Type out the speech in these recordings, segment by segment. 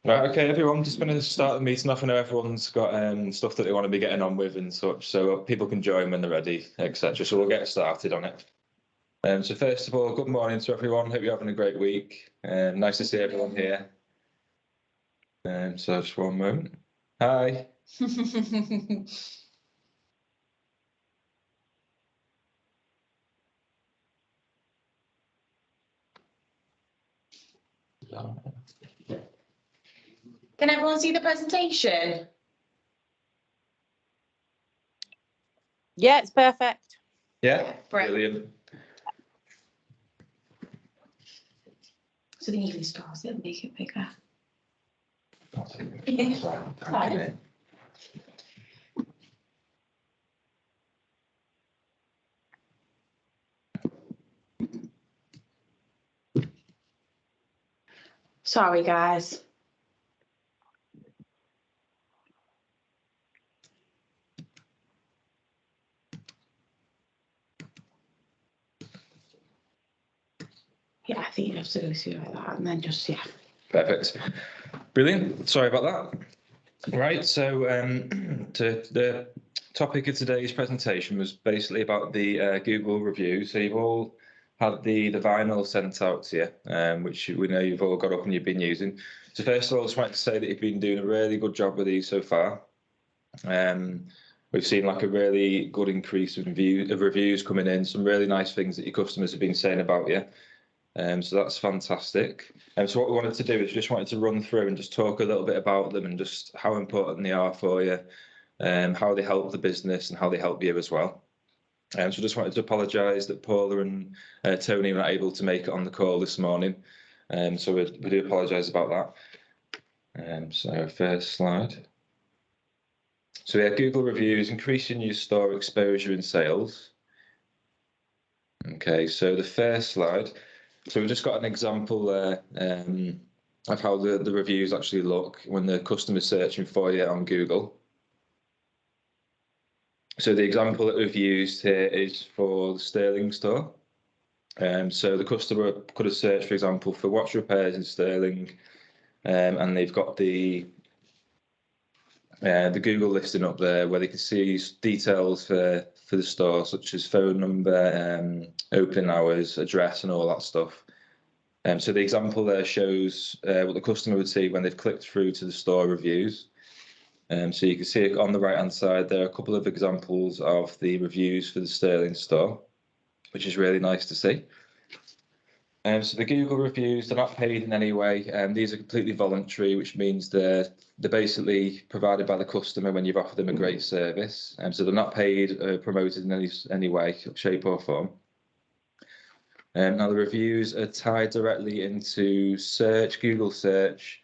Right, okay, everyone, just going to start the meeting off. I know everyone's got stuff that they want to be getting on with and such, so people can join when they're ready, etc. So we'll get started on it. So first of all, good morning to everyone. Hope you're having a great week. Nice to see everyone here. So just one moment. Hi. Can everyone see the presentation? Yeah, it's perfect. Yeah, brilliant. So the evening stars, it'll make it bigger. Sorry, guys. Yeah, I think you have to go through like that and then just, yeah. Perfect. Brilliant. Sorry about that. Right, so the topic of today's presentation was basically about the Google review. So you've all had the vinyl sent out to you, which we know you've all got up and you've been using. So first of all, I just wanted to say that you've been doing a really good job with these so far. We've seen like a really good increase of reviews coming in, some really nice things that your customers have been saying about you. So that's fantastic. So what we wanted to do is just wanted to run through and just talk a little bit about them and just how important they are for you, how they help the business and how they help you as well. So just wanted to apologise that Paula and Tony were not able to make it on the call this morning. So we do apologise about that. So first slide. So yeah, Google reviews, increasing your store exposure and sales. Okay, so the first slide. So we've just got an example there of how the reviews actually look when the customer's searching for you on Google. So the example that we've used here is for the Sterling store. So the customer could have searched, for example, for watch repairs in Sterling, and they've got the Google listing up there where they can see details for the store, such as phone number, opening hours, address, and all that stuff. So the example there shows what the customer would see when they've clicked through to the store reviews. So you can see on the right-hand side there are a couple of examples of the reviews for the Sterling store, which is really nice to see. So the Google reviews, they're not paid in any way. These are completely voluntary, which means they're basically provided by the customer when you've offered them a great service. So they're not paid or promoted in any way, shape or form. Now the reviews are tied directly into Google search,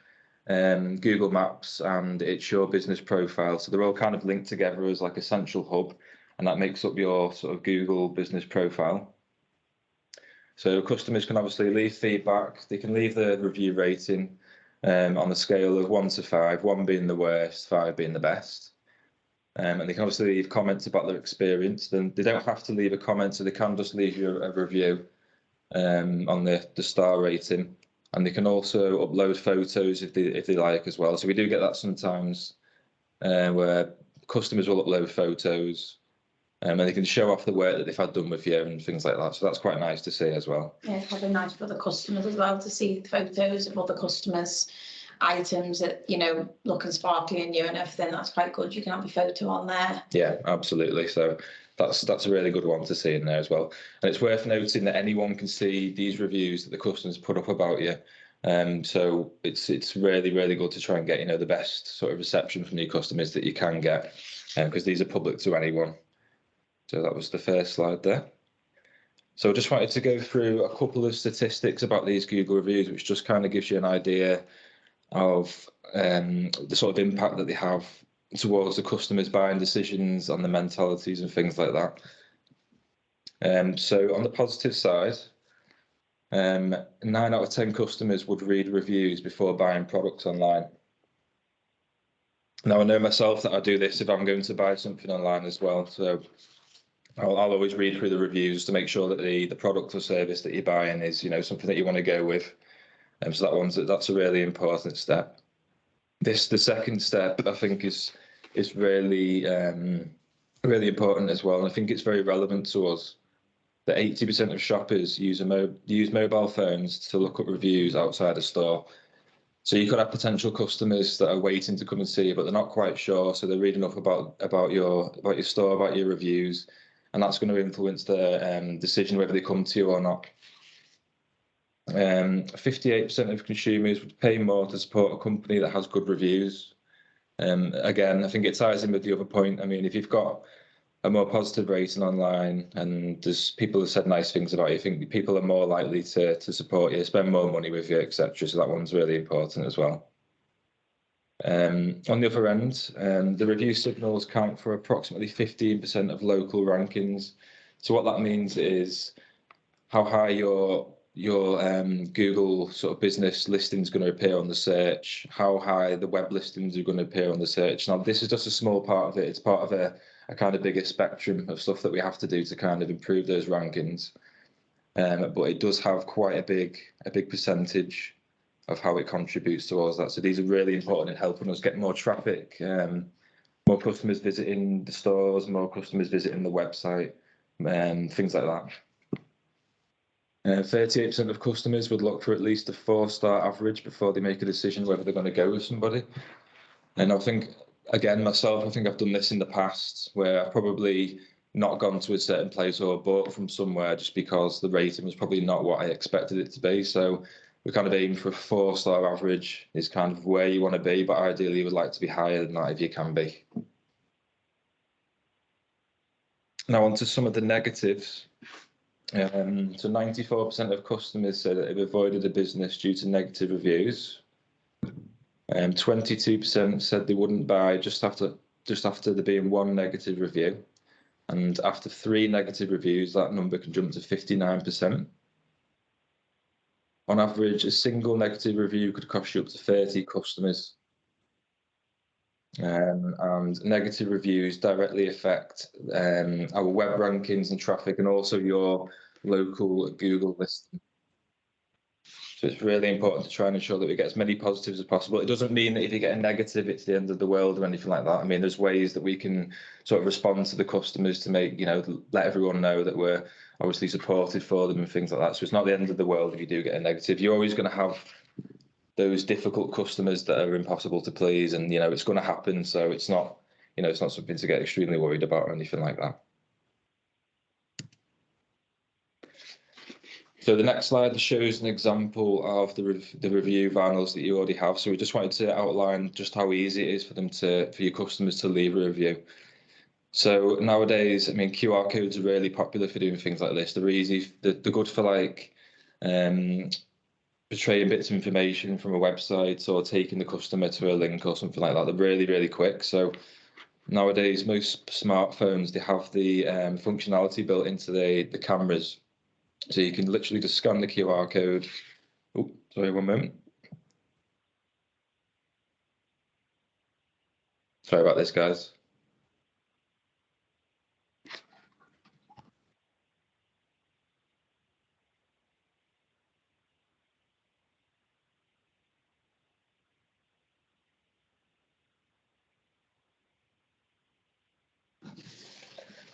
Google Maps, and it's your business profile. So they're all kind of linked together as like a central hub, and that makes up your sort of Google business profile. So customers can obviously leave feedback. They can leave the review rating on a scale of 1 to 5, 1 being the worst, 5 being the best. And they can obviously leave comments about their experience. Then they don't have to leave a comment, so they can just leave you a review on the star rating. And they can also upload photos if they like as well. So we do get that sometimes where customers will upload photos. And they can show off the work that they've had done with you and things like that. So that's quite nice to see as well. Yeah, it's probably nice for the customers as well to see photos of other customers' items that, you know, looking sparkly and new and everything. That's quite good. You can have your photo on there. Yeah, absolutely. So that's a really good one to see in there as well. And it's worth noting that anyone can see these reviews that the customers put up about you. So it's really, really good to try and get, you know, the best sort of reception from your customers that you can get, because these are public to anyone. So that was the first slide there. So I just wanted to go through a couple of statistics about these Google reviews, which just kind of gives you an idea of the sort of impact that they have towards the customers' buying decisions, on the mentalities and things like that. So on the positive side, 9 out of 10 customers would read reviews before buying products online. Now I know myself that I do this if I'm going to buy something online as well. So I'll always read through the reviews to make sure that the product or service that you're buying is, you know, something that you want to go with. So that's a really important step. The second step, I think, is really really important as well, and I think it's very relevant to us. That 80% of shoppers use mobile phones to look up reviews outside a store. So you could have potential customers that are waiting to come and see you, but they're not quite sure. So they're reading up about your store, about your reviews, and that's going to influence their decision whether they come to you or not. 58% of consumers would pay more to support a company that has good reviews. Again, I think it ties in with the other point. I mean, if you've got a more positive rating online and there's people have said nice things about you, I think people are more likely to support you, spend more money with you, etc. So that one's really important as well. On the other end, the review signals count for approximately 15% of local rankings. So what that means is how high your Google sort of business listing is going to appear on the search, how high the web listings are going to appear on the search. Now, this is just a small part of it. It's part of a kind of bigger spectrum of stuff that we have to do to kind of improve those rankings. But it does have quite a big percentage of how it contributes towards that. So these are really important in helping us get more traffic, more customers visiting the stores, more customers visiting the website, things like that. 38% of customers would look for at least a 4-star average before they make a decision whether they're going to go with somebody. And I think, again, myself, I think I've done this in the past where I've probably not gone to a certain place or bought from somewhere just because the rating was probably not what I expected it to be. So we kind of aim for a 4-star average is kind of where you want to be, but ideally you would like to be higher than that if you can be. Now on to some of the negatives. So 94% of customers said that they've avoided a business due to negative reviews. 22% said they wouldn't buy just after there being one negative review. And after 3 negative reviews, that number can jump to 59%. On average, a single negative review could cost you up to 30 customers. And negative reviews directly affect our web rankings and traffic, and also your local Google listing. So it's really important to try and ensure that we get as many positives as possible. It doesn't mean that if you get a negative, it's the end of the world or anything like that. I mean, there's ways that we can sort of respond to the customers to make, let everyone know that we're obviously supported for them and things like that. So it's not the end of the world if you do get a negative. You're always going to have those difficult customers that are impossible to please, and it's going to happen. So it's not, it's not something to get extremely worried about or anything like that. So the next slide shows an example of the review vinyls that you already have. So we just wanted to outline just how easy it is for your customers to leave a review. So nowadays, I mean, QR codes are really popular for doing things like this. They're easy. They're good for like portraying bits of information from a website or taking the customer to a link or something like that. They're really, really quick. So nowadays, most smartphones, they have the functionality built into the cameras. So you can literally just scan the QR code. Oh, sorry, one moment. Sorry about this, guys.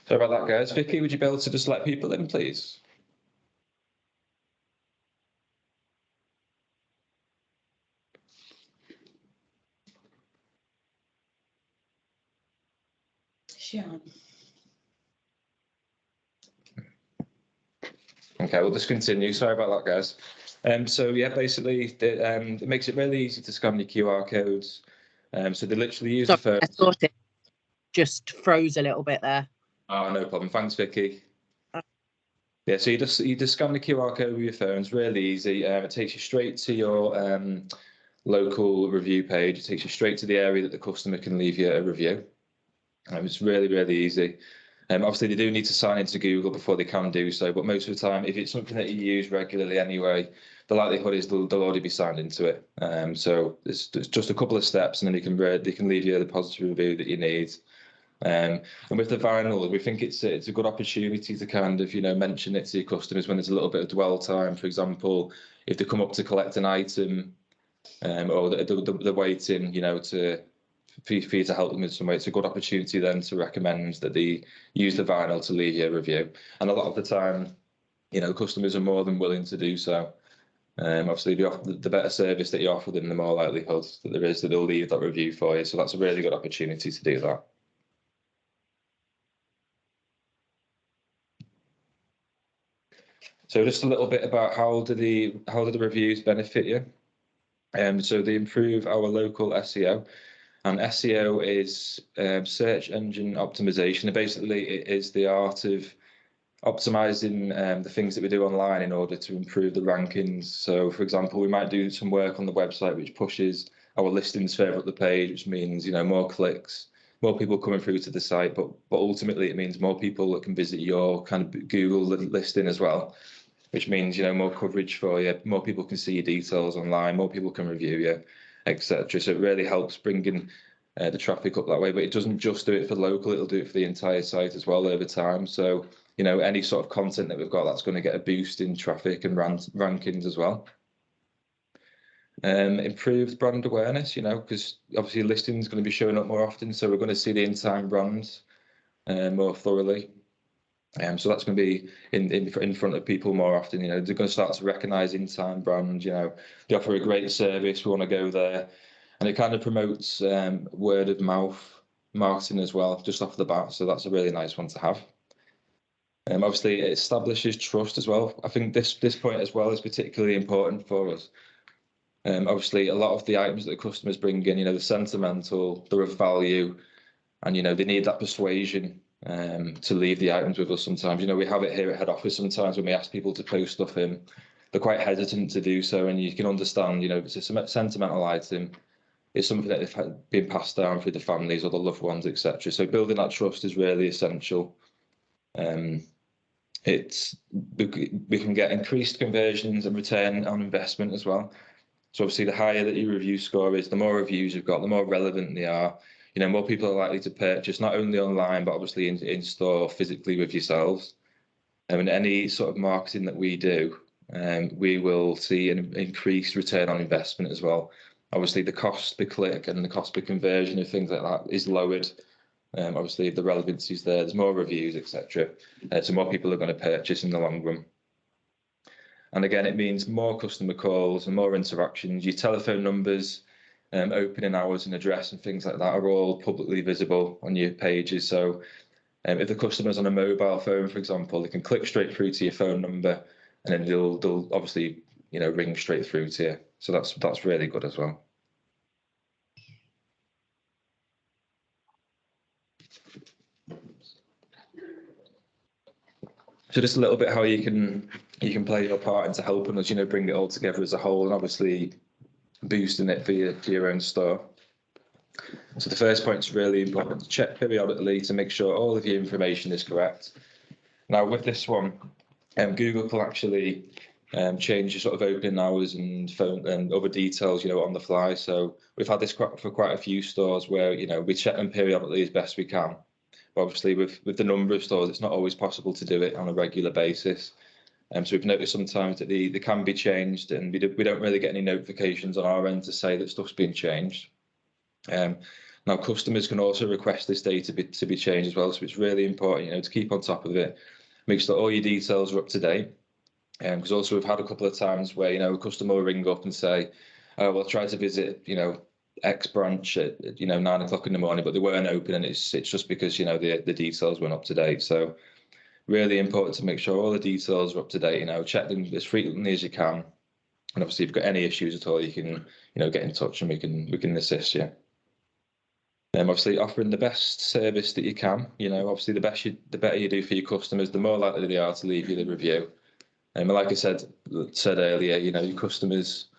Sorry about that, guys. Vicky, would you be able to just let people in, please? Sure. Okay, we'll just continue. Sorry about that, guys. So yeah, basically, it makes it really easy to scan your QR codes. So they literally use the phone. I thought it just froze a little bit there. Oh, no problem. Thanks, Vicky. Yeah, so you just scan the QR code with your phone. It's really easy. It takes you straight to your local review page. It takes you straight to the area that the customer can leave you a review. It's really, really easy. Obviously, they do need to sign into Google before they can do so, but most of the time, if it's something that you use regularly anyway, the likelihood is they'll already be signed into it. So it's just a couple of steps, and then they can leave you the positive review that you need. And with the vinyl, we think it's a good opportunity to kind of mention it to your customers when there's a little bit of dwell time. For example, if they come up to collect an item, or they're waiting, you know, for you to help them in some way, it's a good opportunity then to recommend that they use the vinyl to leave you a review. And a lot of the time, you know, customers are more than willing to do so. Obviously, the better service that you offer them, the more likelihood that there is that they'll leave that review for you. So that's a really good opportunity to do that. So just a little bit about how do the reviews benefit you? So they improve our local SEO, and SEO is search engine optimization. And basically, it is the art of optimizing the things that we do online in order to improve the rankings. So, for example, we might do some work on the website which pushes our listings further up the page, which means, you know, more clicks, more people coming through to the site. But ultimately, it means more people that can visit your kind of Google listing as well, which means, you know, more coverage for you, more people can see your details online, more people can review you, etc. So it really helps bringing the traffic up that way. But it doesn't just do it for local; it'll do it for the entire site as well over time. So, you know, any sort of content that we've got, that's going to get a boost in traffic and rankings as well. Improved brand awareness, you know, because obviously listing is going to be showing up more often, so we're going to see the in-time brands more thoroughly. So that's going to be in front of people more often. You know, they're going to start to recognise in-time brands. You know, they offer a great service. We want to go there, and it kind of promotes word of mouth marketing as well, just off the bat. So that's a really nice one to have. Obviously, it establishes trust as well. I think this point as well is particularly important for us. Obviously, a lot of the items that the customers bring in, you know, they're sentimental, they're of value, and, you know, they need that persuasion to leave the items with us sometimes. You know, we have it here at head office sometimes when we ask people to post stuff in, they're quite hesitant to do so, and you can understand, you know, it's a sentimental item. It's something that have been passed down through the families or the loved ones, etc. So building that trust is really essential. We can get increased conversions and return on investment as well. So obviously, the higher that your review score is, the more reviews you've got, the more relevant they are. You know, more people are likely to purchase, not only online, but obviously in store physically with yourselves. And any sort of marketing that we do, we will see an increased return on investment as well. Obviously, the cost per click and the cost per conversion of things like that is lowered. Obviously, the relevancy is there. There's more reviews, etc. So more people are going to purchase in the long run. And again, it means more customer calls and more interactions. Your telephone numbers, opening hours and address and things like that are all publicly visible on your pages. So if the customer's on a mobile phone, for example, they can click straight through to your phone number, and then they'll obviously, you know, ring straight through to you. So that's really good as well. So just a little bit how you can play your part into helping us, you know, bring it all together as a whole, and obviously boosting it for your own store. So the first point is really important to check periodically to make sure all of your information is correct. Now with this one, Google can actually change your sort of opening hours and phone and other details, you know, on the fly. So we've had this for quite a few stores where, you know, we check them periodically as best we can. But obviously with the number of stores, it's not always possible to do it on a regular basis. So we've noticed sometimes that they can be changed, and we don't really get any notifications on our end to say that stuff's been changed. Now customers can also request this data to be changed as well, so it's really important, you know, to keep on top of it, make sure that all your details are up to date. Because also we've had a couple of times where, you know, a customer will ring up and say, oh, well, I tried to visit, you know, X branch at, you know, 9 o'clock in the morning, but they weren't open, and it's just because, you know, the details weren't up to date. So really important to make sure all the details are up to date, you know, check them as frequently as you can. And obviously if you've got any issues at all, you can, you know, get in touch and we can assist you. Obviously offering the best service that you can, you know, obviously the better you do for your customers, the more likely they are to leave you the review. And like I said earlier, you know, your customers,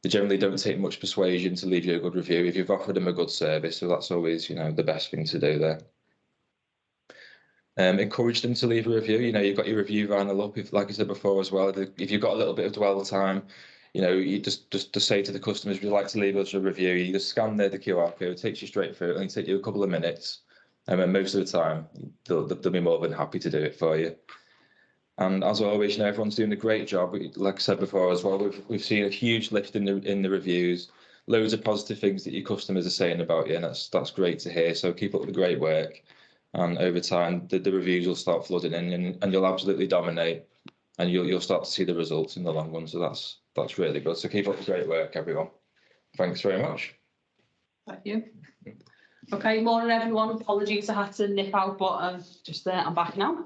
they generally don't take much persuasion to leave you a good review if you've offered them a good service. So that's always, you know, the best thing to do there. Encourage them to leave a review. You know, you've got your review vinyl up. If, like I said before as well, if you've got a little bit of dwell time, you know, you just say to the customers, would you like to leave us a review? You just scan the QR code, it takes you straight through. It only take you a couple of minutes, and most of the time they'll be more than happy to do it for you. And as always, everyone's doing a great job. Like I said before as well, we've seen a huge lift in the reviews, loads of positive things that your customers are saying about you, and that's great to hear. So keep up the great work, and over time the reviews will start flooding in, and you'll absolutely dominate, and you'll start to see the results in the long run. So that's really good. So keep up the great work, everyone. Thanks very much. Thank you. Okay, morning everyone. Apologies, I had to nip out, but I'm back now.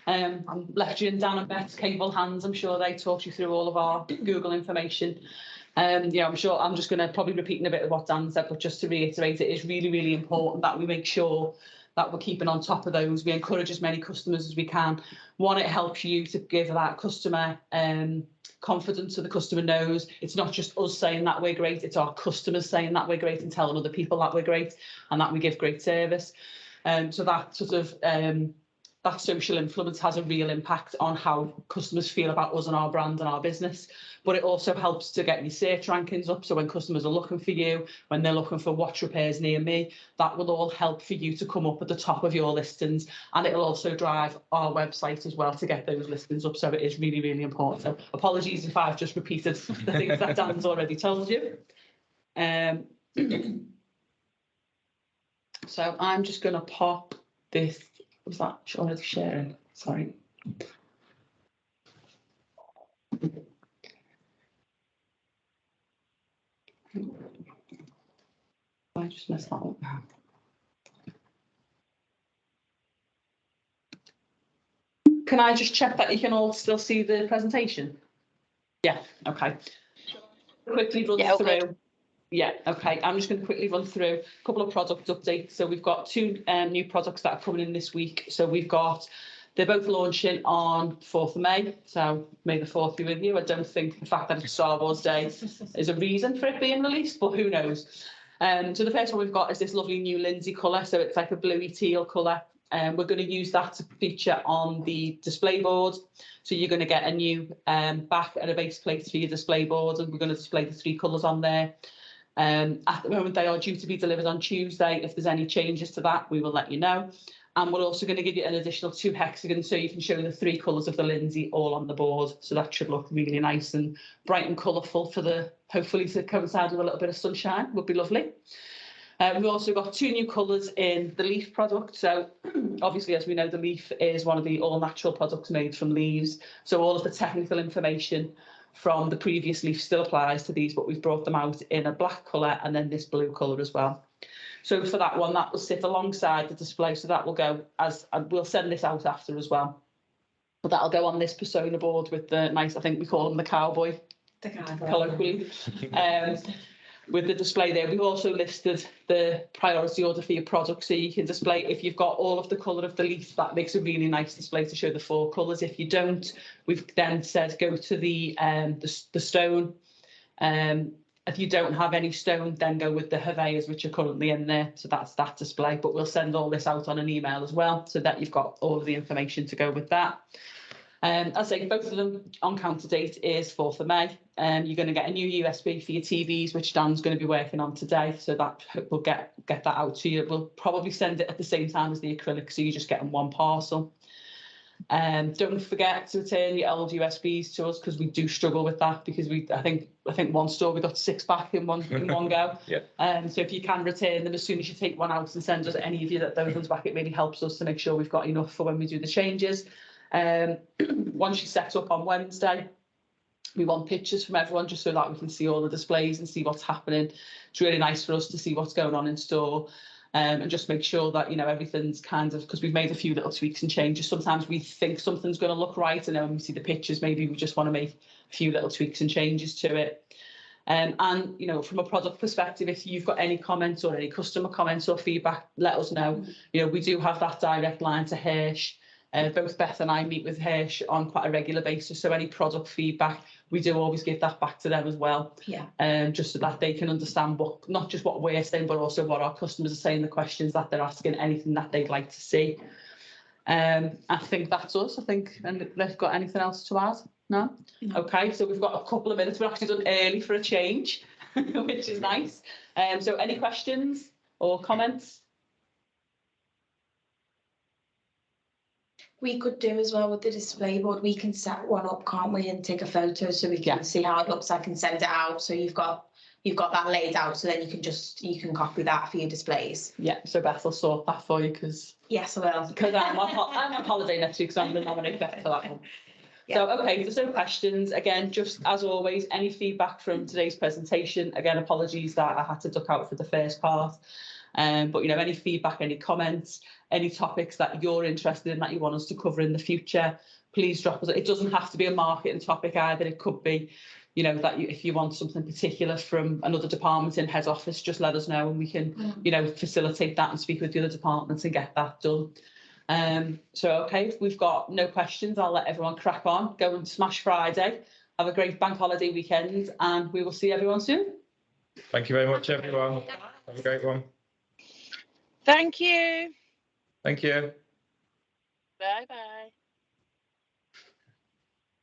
I'm lecturing Dan and Beth's capable hands. I'm sure they talked you through all of our Google information. I'm sure I'm just going to probably repeating a bit of what Dan said, but just to reiterate, it is really, really important that we make sure that we're keeping on top of those. We encourage as many customers as we can. One, it helps you to give that customer confidence, so the customer knows it's not just us saying that we're great, it's our customers saying that we're great and telling other people that we're great and that we give great service. So that sort of that social influence has a real impact on how customers feel about us and our brand and our business. But it also helps to get your search rankings up. So when customers are looking for you, when they're looking for watch repairs near me, that will all help for you to come up at the top of your listings. And it'll also drive our website as well to get those listings up. So it is really, really important. So apologies if I've just repeated the things that Dan's already told you. So I'm just going to pop this. Was that already sharing? Sorry. I just messed that up. Can I just check that you can all still see the presentation? Yeah, okay. Quickly run through. Okay. Yeah, okay. I'm just going to quickly run through a couple of product updates. So we've got two new products that are coming in this week. So they're both launching on 4th of May. So May the 4th be with you. I don't think the fact that it's Star Wars Day is a reason for it being released, but who knows? So the first one we've got is this lovely new Lindsey colour. So it's like a bluey teal colour. And we're going to use that to feature on the display board. So you're going to get a new back and a base plate for your display board, and we're going to display the three colours on there. At the moment, they are due to be delivered on Tuesday. If there's any changes to that, we will let you know. And we're also going to give you an additional 2 hexagons so you can show the 3 colours of the Lindsey all on the board. So that should look really nice and bright and colourful hopefully to coincide with a little bit of sunshine. Would be lovely. We've also got 2 new colours in the leaf product. So obviously, as we know, the leaf is one of the all-natural products made from leaves. So all of the technical information from the previous leaf still applies to these, but we've brought them out in a black colour and then this blue colour as well. So for that one, that will sit alongside the display. So that will go and we'll send this out after as well. But that'll go on this persona board with the nice, I think we call them the cowboy. The cowboy. Colloquially. With the display there, we've also listed the priority order for your product, so you can display if you've got all of the colour of the leaf. That makes a really nice display to show the 4 colours. If you don't, we've then said go to the stone. If you don't have any stone, then go with the Heveyas, which are currently in there. So that's that display. But we'll send all this out on an email as well, so that you've got all of the information to go with that. As I say, both of them on counter date is 4th of May. You're going to get a new USB for your TVs, which Dan's going to be working on today. So that we'll get that out to you. We'll probably send it at the same time as the acrylic, so you just get in one parcel. Don't forget to return your old USBs to us, because we do struggle with that, because I think one store we got 6 back in one go. Yeah. So if you can return them as soon as you take one out and send us any of you those ones back, it really helps us to make sure we've got enough for when we do the changes. Once you set up on Wednesday, we want pictures from everyone just so that we can see all the displays and see what's happening. It's really nice for us to see what's going on in store, and just make sure that everything's kind of, because we've made a few little tweaks and changes. Sometimes we think something's going to look right, and then when we see the pictures, maybe we just want to make a few little tweaks and changes to it. And from a product perspective, if you've got any comments or any customer comments or feedback, let us know. We do have that direct line to Hirsch. Both Beth and I meet with Hirsch on quite a regular basis, so any product feedback, we do always give that back to them as well. Yeah. Just so that they can understand not just what we're saying, but also what our customers are saying, the questions that they're asking, anything that they'd like to see. I think that's us. And they've got anything else to add? No? Okay, so we've got a couple of minutes. We're actually done early for a change, which is nice. So any questions or comments? we could do as well with the display board, we can set one up, can't we, and take a photo so we can see how it looks like and send it out. So you've got that laid out, so then you can copy that for your displays. Yeah, so Beth will sort that for you because Yes, I will. I'm on holiday next week, so I'm going to nominate Beth for that one. Yeah. So, okay, if there's no questions, again, just as always, any feedback from today's presentation, again, apologies that I had to duck out for the first part. But, you know, any feedback, any comments, any topics that you're interested in that you want us to cover in the future, please drop us. It doesn't have to be a marketing topic either. It could be, you know, that if you want something particular from another department in head office, just let us know and we can, you know, facilitate that and speak with the other departments and get that done. So, okay, if we've got no questions, I'll let everyone crack on, go and smash Friday. Have a great bank holiday weekend and we will see everyone soon. Thank you very much, everyone. Have a great one. Thank you. Thank you. Bye bye.